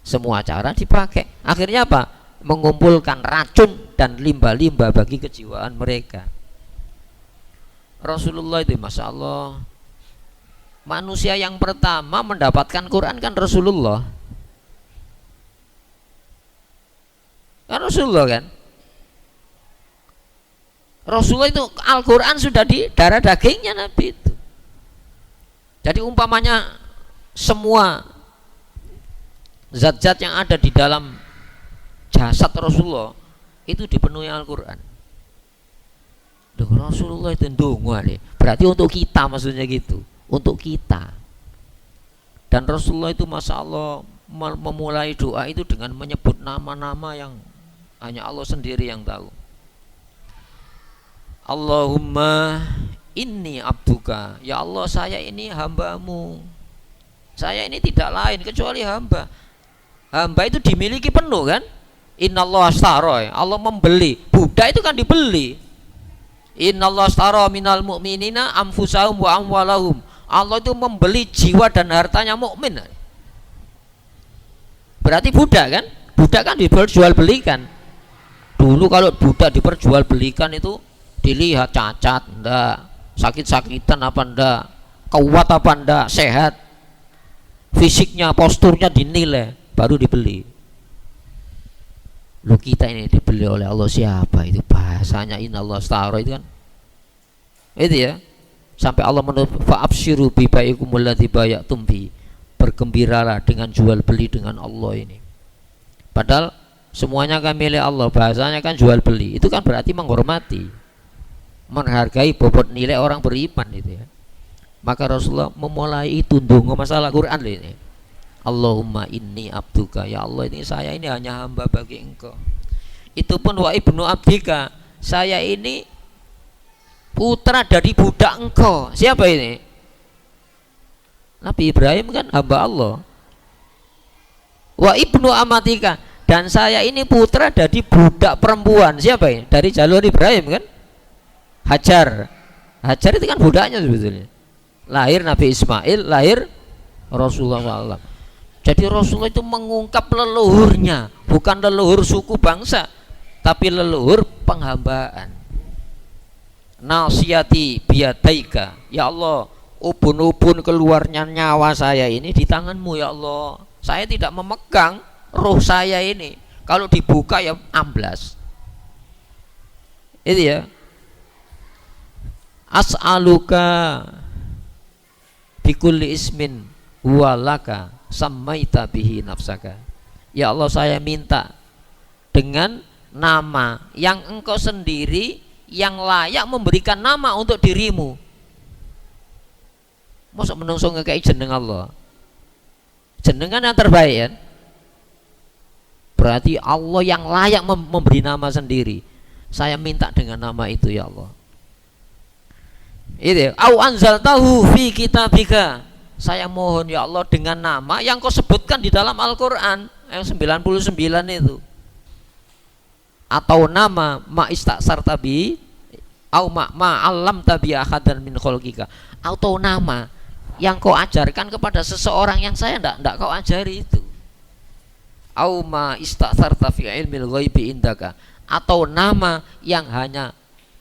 Semua cara dipakai. Akhirnya apa? Mengumpulkan racun dan limbah-limbah bagi kejiwaan mereka. Rasulullah itu Masya Allah, manusia yang pertama mendapatkan Quran kan Rasulullah. Kan Rasulullah kan. Rasulullah itu Al-Quran sudah di darah dagingnya Nabi itu. Jadi umpamanya semua zat-zat yang ada di dalam jasad Rasulullah itu dipenuhi Al-Quran. Rasulullah itu ndonga Berarti untuk kita, maksudnya gitu, untuk kita. Dan Rasulullah itu masya Allah memulai doa itu dengan menyebut nama-nama yang hanya Allah sendiri yang tahu. Allahumma inni abduka, ya Allah saya ini hambamu, saya ini tidak lain kecuali hamba. Hamba itu dimiliki penuh kan. Innallaha ashtara, Allah membeli. Buddha itu kan dibeli. Innallaha ashtara minal mu'minina anfusahum wa amwalahum, Allah itu membeli jiwa dan hartanya mukmin. Berarti Buddha kan, Buddha kan diperjualbelikan. Dulu kalau Buddha diperjualbelikan itu dilihat cacat enggak, sakit-sakitan apa enggak, kuat apa enggak, sehat, fisiknya, posturnya dinilai, baru dibeli. Lu kita ini dibeli oleh Allah siapa? Itu bahasanya innallaha ashtara itu kan. Itu ya. Sampai Allah menutup fa'absyiru bi baikumul ladzi bay'tum bi. Bergembiralah dengan jual beli dengan Allah ini. Padahal semuanya kan milik Allah, bahasanya kan jual beli. Itu kan berarti menghormati, menghargai bobot nilai orang beriman itu ya. Maka Rasulullah memulai itu ndonga masalah Quran ini. Allahumma inni abduka, ya Allah ini saya ini hanya hamba bagi engkau. Itu pun wa ibnu abdika, saya ini putra dari budak engkau. Siapa ini? Nabi Ibrahim kan hamba Allah. Wa ibnu amatika, dan saya ini putra dari budak perempuan. Siapa ini? Dari jalur Ibrahim kan? Hajar. Hajar itu kan budaknya sebetulnya. Lahir Nabi Ismail, lahir Rasulullah SAW. Jadi Rasulullah itu mengungkap leluhurnya, bukan leluhur suku bangsa, tapi leluhur penghambaan. Nasiyati biyadaika, ya Allah, ubun-ubun keluarnya nyawa saya ini di tanganmu ya Allah. Saya tidak memegang roh saya ini, kalau dibuka ya amblas. Itu ya. As'aluka bikulli ismin walaka samaita bihi nafsaka, ya Allah saya minta dengan nama yang engkau sendiri yang layak memberikan nama untuk dirimu. Masa menungso ngekei jeneng Allah, jenengan yang terbaik ya. Berarti Allah yang layak memberi nama sendiri. Saya minta dengan nama itu ya Allah. Itu au anzaltahu fi kitabika, saya mohon ya Allah dengan nama yang kau sebutkan di dalam Al-Quran yang 99 itu, atau nama ma istaksarta bi au ma alam tabi ahadan min khalqika, atau nama yang kau ajarkan kepada seseorang yang saya ndak kau ajari itu, au ma istaksarta fi ilmil ghaibi indaka, atau nama yang hanya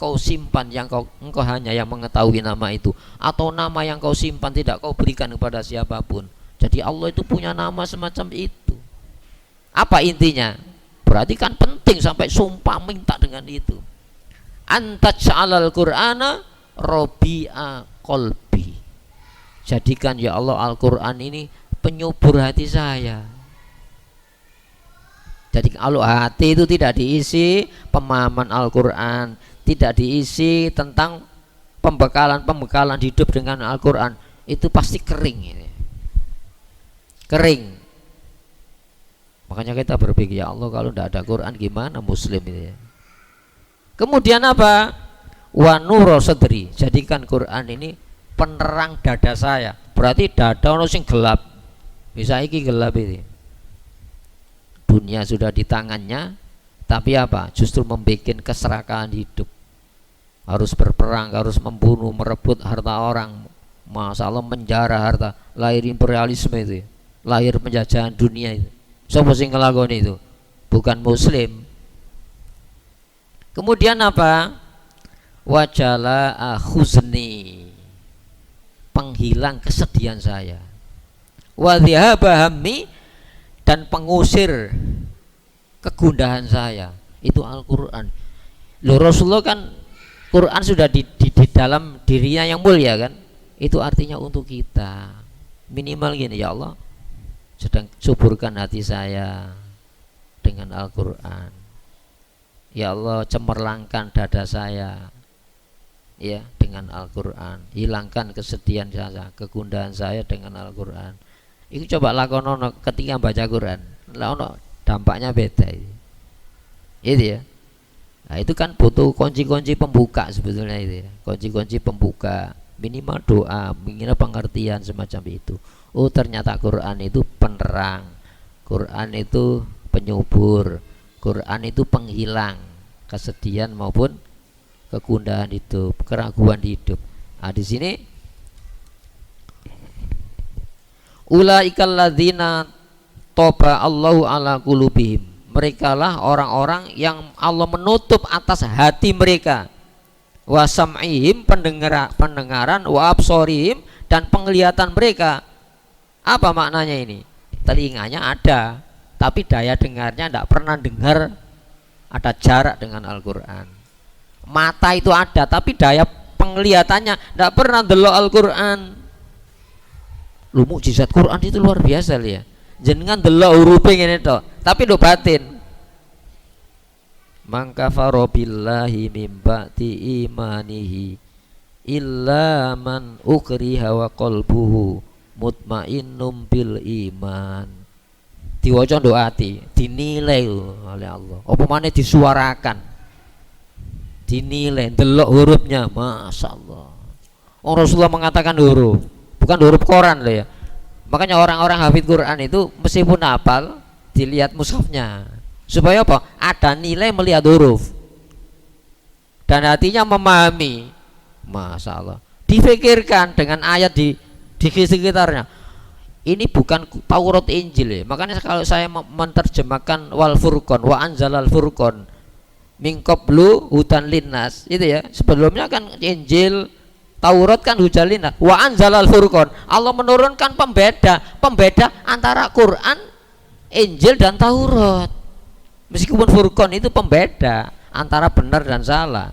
kau simpan, yang engkau hanya yang mengetahui nama itu, atau nama yang kau simpan tidak kau berikan kepada siapapun. Jadi Allah itu punya nama semacam itu. Apa intinya? Berarti kan penting sampai sumpah minta dengan itu. Antaj'alal Qur'ana rabi'a qalbi, jadikan ya Allah Al-Quran ini penyubur hati saya. Jadi kalau hati itu tidak diisi pemahaman Al-Quran, tidak diisi tentang pembekalan hidup dengan Al-Quran, itu pasti kering ini. Kering. Makanya kita berpikir, ya Allah kalau tidak ada Quran gimana Muslim ini. Kemudian apa? Wa nuro sadri, jadikan Quran ini penerang dada saya. Berarti dada ono sing gelap, bisa iki gelap ini. Dunia sudah di tangannya, tapi apa? Justru membuat keserakahan hidup. Harus berperang, harus membunuh, merebut harta orang. Masalah menjara harta, lahir imperialisme itu, lahir penjajahan dunia itu. Siapa sing ngelakoni itu? Bukan Muslim. Kemudian apa? Wajala khuzni, penghilang kesedihan saya. Wa dhihaba hammi, dan pengusir kegundahan saya. Itu Al-Quran. Loh, Rasulullah kan Quran sudah di dalam dirinya yang mulia kan. Itu artinya untuk kita. Minimal gini, ya Allah, sedang suburkan hati saya dengan Al-Quran. Ya Allah, cemerlangkan dada saya ya dengan dengan Al-Qur'an, hilangkan kesedihan saya, kegundahan saya dengan Al-Qur'an. Itu coba lakonono ketika baca Quran. Lah ono dampaknya beda itu. Itu ya. Nah, itu kan butuh kunci-kunci pembuka sebetulnya itu ya. Kunci-kunci pembuka, minimal doa, minimal pengertian semacam itu. Oh, ternyata Quran itu penerang. Quran itu penyubur. Quran itu penghilang kesedihan maupun kegundahan hidup, keraguan hidup. Nah, di sini ulaikal ladzina toba Allahu ala qulubihim. Mereka lah orang-orang yang Allah menutup atas hati mereka. Wa sam'ihim, pendengaran, wa absorihim, dan penglihatan mereka. Apa maknanya ini? Telinganya ada, tapi daya dengarnya tidak pernah dengar, ada jarak dengan Al-Quran. Mata itu ada, tapi daya penglihatannya tidak pernah delok Al-Quran. Lu mukjizat Quran itu luar biasa ya. Jenengan delok hurufe ngene tok, tapi nduk batin. Mangka farobillahi mim ba'di imanihi illa man ukriha wa qalbuhu mutmainnum bil iman. Diwaca nduk ati, dinilai oleh Allah. Apa maneh disuarakan. Dinilai, delok hurufnya, masyaallah. Rasulullah mengatakan huruf, bukan huruf Quran loh ya. Makanya orang-orang hafid Quran itu meskipun hafal, dilihat mushafnya. Supaya apa? Ada nilai melihat huruf. Dan hatinya memahami. Masya Allah. Difikirkan dengan ayat di sekitarnya. Ini bukan Taurat Injil ya. Makanya kalau saya menerjemahkan wal furqan, wa anzalal furqan min qablu hudan linnas, itu ya. Sebelumnya kan Injil, Taurat kan hujan linnas, wa anzalal furqan. Allah menurunkan pembeda antara Quran, Injil dan Taurat. Meskipun furqan itu pembeda antara benar dan salah.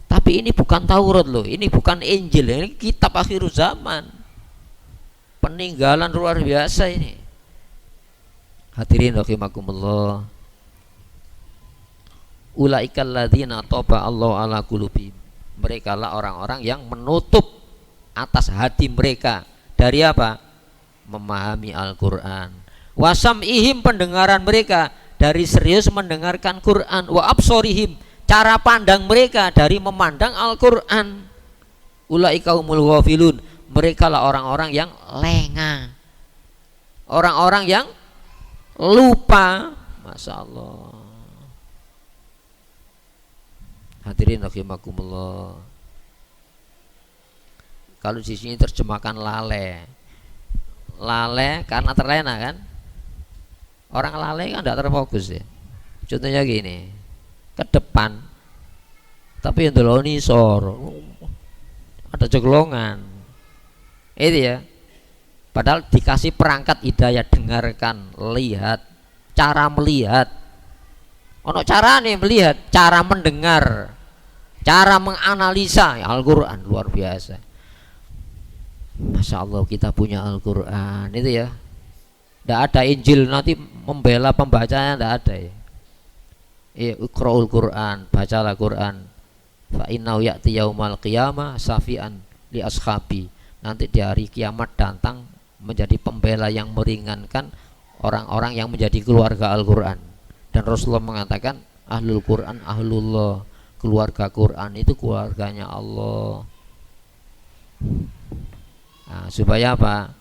Tapi ini bukan Taurat loh, ini bukan Injil, ini kitab akhir zaman. Peninggalan luar biasa ini. Hadirin rahimakumullah. Ulaikal ladzina taba Allah ala qulubihim. Mereka lah orang-orang yang menutup atas hati mereka dari apa? Memahami Al-Qur'an. Wasam'ihim, pendengaran mereka dari serius mendengarkan Quran. Wa absorihim, cara pandang mereka dari memandang Al-Qur'an. Ulaika humul ghafilun. Mereka lah orang-orang yang lengah, orang-orang yang lupa. Masya Allah. Hadirin rahimakumullah. Kalau di sini terjemahkan lalai karena terlena kan. Orang lalai kan tidak terfokus ya. Contohnya gini, ke depan tapi yang deloni sor, ada ceglongan, itu ya. Padahal dikasih perangkat hidayah, dengarkan, lihat, cara melihat. Ono cara nih melihat, cara mendengar, cara menganalisa. Ya, Al-Quran luar biasa. Masya Allah, kita punya Al-Quran itu ya. Tidak ada Injil nanti membela pembacanya, tidak ada ya. Iqra'ul Quran, bacalah Quran. Fa innahu ya'ti yaumal qiyamah syafi'an li ashabi. Nanti di hari kiamat datang menjadi pembela yang meringankan orang-orang yang menjadi keluarga Al-Quran. Dan Rasulullah mengatakan ahlul Quran ahlullah, keluarga Quran itu keluarganya Allah. Nah, supaya apa?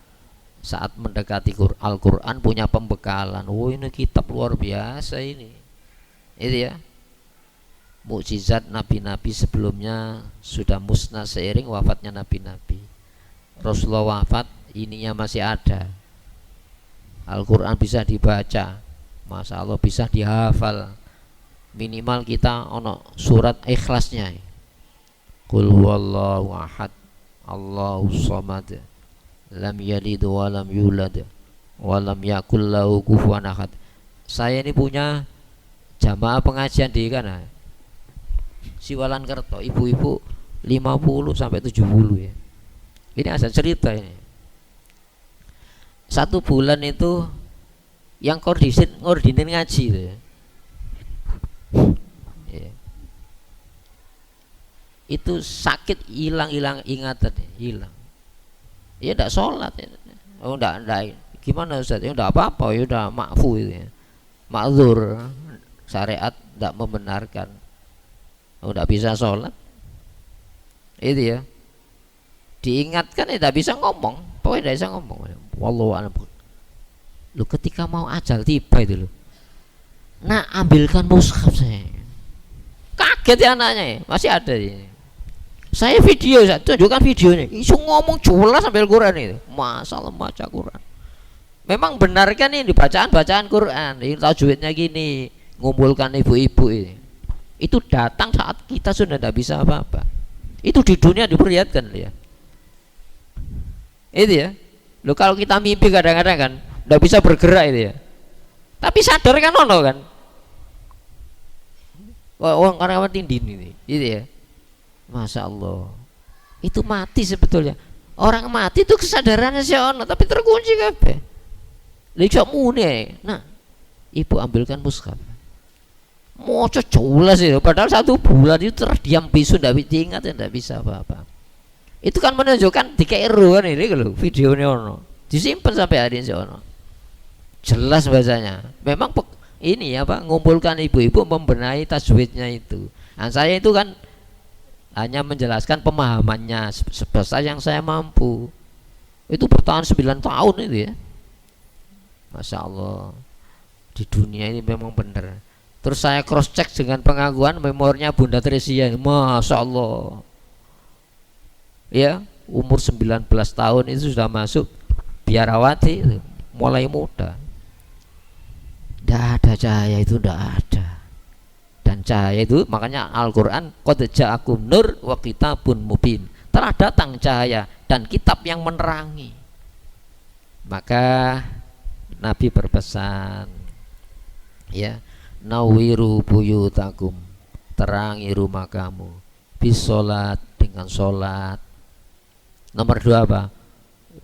Saat mendekati Al-Quran punya pembekalan. Oh, ini kitab luar biasa ini. Itu ya. Mukjizat nabi-nabi sebelumnya sudah musnah seiring wafatnya nabi-nabi. Rasulullah wafat, ininya masih ada. Al-Quran bisa dibaca, Masya Allah, bisa dihafal. Minimal kita ono surat ikhlasnya. Qul huwallahu ahad, Allahu samad, lam yalid wa lam yulad wa lam yakul lahu kufuwan ahad. Saya ini punya jamaah pengajian di kana Siwalan Kerto, ibu-ibu 50 sampai 70 ya. Ini ada cerita ini. 1 bulan itu yang koordinir ngaji itu ya. itu sakit hilang ingatan, hilang. Ya tidak sholat ya. Oh tidak, gimana Ustaz? Ya tidak apa-apa, ya udah makfu itu ya. Ma'dzur, syariat tidak membenarkan. Oh tidak bisa sholat. Itu ya. Diingatkan ya tidak bisa ngomong, pokoknya tidak bisa ngomong. Wallahu a'lam. Lu ketika mau ajal tiba itu lo, nah ambilkan mushaf saya. Kaget ya anaknya ya, masih ada ini. Saya video, saya tunjukkan videonya. Isu ngomong jelas sambil Quran itu. Masalah baca Quran. Memang benar kan ini bacaan Quran. Ini tajwidnya gini, ngumpulkan ibu-ibu ini. Itu datang saat kita sudah tidak bisa apa-apa. Itu di dunia diperlihatkan ya. Itu ya. Lo kalau kita mimpi kadang-kadang kan tidak bisa bergerak itu ya. Tapi sadar kan ono kan. Orang karyawan tindin ini, gitu ya. Masya Allah, itu mati sebetulnya. Orang mati itu kesadarannya sih ono, tapi terkunci kabeh. Lihat mune. Nah, ibu ambilkan mushaf. Moco jelas itu, padahal 1 bulan itu terdiam bisu, tidak diingat, tidak bisa apa-apa. Itu kan menunjukkan dikeiru kan ini loh, videonya ono, disimpan sampai hari ini ono. Jelas bahasanya. Memang ini apa, ngumpulkan ibu-ibu membenahi tajwidnya itu. Nah, saya itu kan hanya menjelaskan pemahamannya sebesar yang saya mampu. Itu bertahan 9 tahun itu ya. Masya Allah, di dunia ini memang benar. Terus saya cross check dengan pengakuan memorinya Bunda Tresia. Masya Allah ya, umur 19 tahun itu sudah masuk biarawati itu, mulai muda. Tidak ada cahaya itu, tidak ada. Dan cahaya itu makanya Al-Quran qad ja'akum nur wa kitabun mubin, telah datang cahaya dan kitab yang menerangi. Maka Nabi berpesan ya, nawiru buyutakum, terangi rumah kamu bisolat, dengan solat. Nomor 2 apa?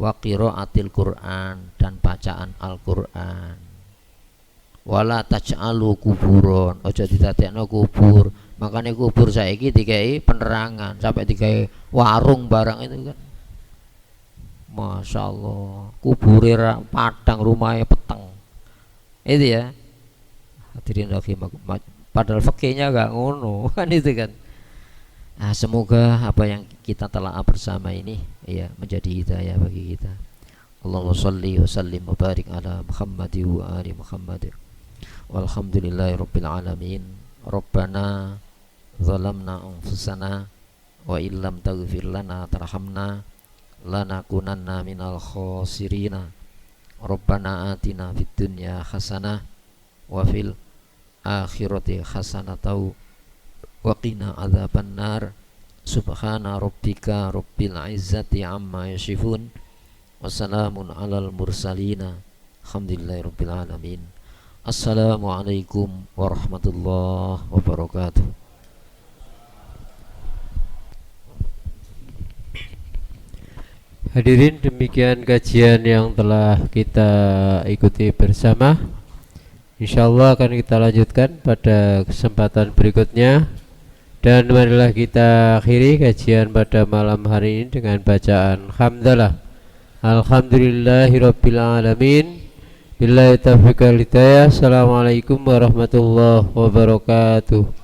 Wa qiraatil Quran, dan bacaan Al-Quran. Wala taj'alu kuburon, ojo didadekno kubur. Makanya kubur saiki dikai penerangan, sampai dikai warung barang itu kan. Masya Allah, kuburir padang, rumahnya peteng. Itu ya. Hadirin rahimakumullah. Padahal fakihnya gak ngono kan itu kan. Nah, semoga apa yang kita telah bersama ini ya menjadi hidayah bagi kita. Allahumma shalli wa sallim wa barik ala Muhammad wa ali Muhammad. Walhamdulillahi rabbil alamin. Rabbana zalamna anfusana wa illam taghfir lana tarhamna lanakunanna minal khasirina. Rabbana atina fid dunya hasanah wa fil akhirati hasanatan wa qina adzabannar. Subhana rabbika rabbil izzati amma yasifun wa salamun alal mursalina alhamdulillahi rabbil alamin. Assalamualaikum warahmatullahi wabarakatuh. Hadirin, demikian kajian yang telah kita ikuti bersama. Insyaallah akan kita lanjutkan pada kesempatan berikutnya. Dan marilah kita akhiri kajian pada malam hari ini dengan bacaan hamdalah. Alhamdulillahirabbil alamin. Billahi taufiq wal hidayah. Assalamualaikum warahmatullahi wabarakatuh.